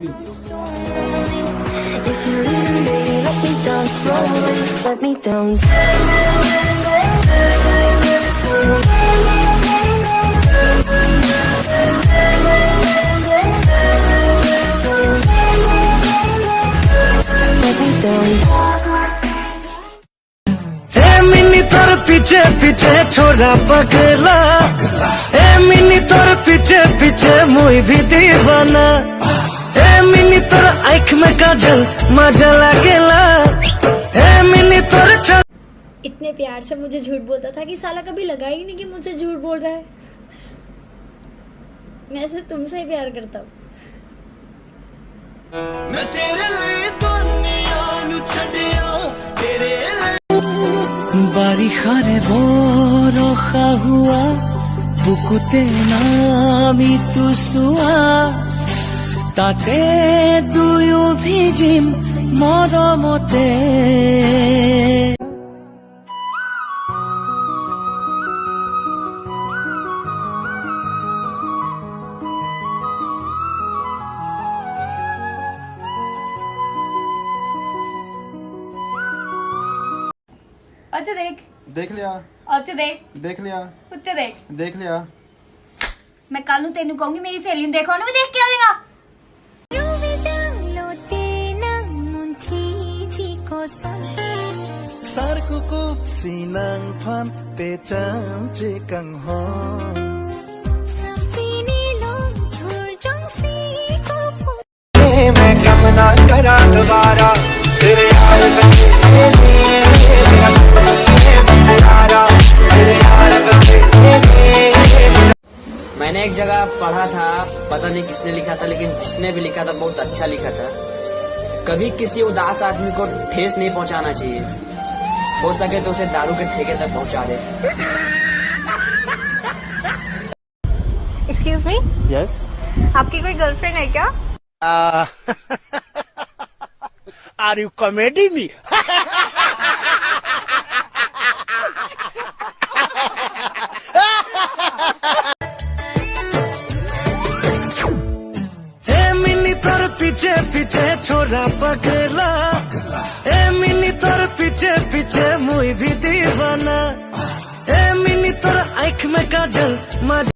If you leave me, baby, let me down slowly, let me down. Let me down. A mini तोर पीछे पीछे छोरा पगला, ए mini तोर पीछे पीछे मुई भी दीवाना, ए मिनी तोर आँख में काजल मजा लागेला, ए मिनी तोर इतने प्यार से मुझे झूठ बोलता था कि साला कभी लगा ही नहीं कि मुझे झूठ बोल रहा है। मैं सिर्फ तुमसे ही प्यार करता हूँ। मैं तेरे लिए दुनिया नु छड़िया तेरे बारिशा रे बरषा हुआ बुकुते नामी तुसुआ ताते दुयो भिजिम मरमते। उत्ते देख लिया उत्ते देख लिया उत्ते देख लिया। मैं कल नू तेनू कहूंगी मेरी सहेली नू देखो, भी देख के आएगा। Sarkuku sinang pan pecam cikang hon. मैं कम ना करा दोबारा तेरे यार मैंने एक जगह पढ़ा था, पता नहीं किसने लिखा था, लेकिन जिसने भी लिखा था बहुत अच्छा लिखा था। कभी किसी उदास आदमी को ठेस नहीं पहुंचाना चाहिए, हो सके तो उसे दारू के ठेके तक पहुंचा दे। एक्सक्यूज मी, यस, आपकी कोई गर्लफ्रेंड है क्या? Are you comedy me? A mini तोर पीछे पीछे छोरा पगला, ए मिनी तोर पीछे पीछे मुई भी दीवाना, ए मिनी तोर आँख में काजल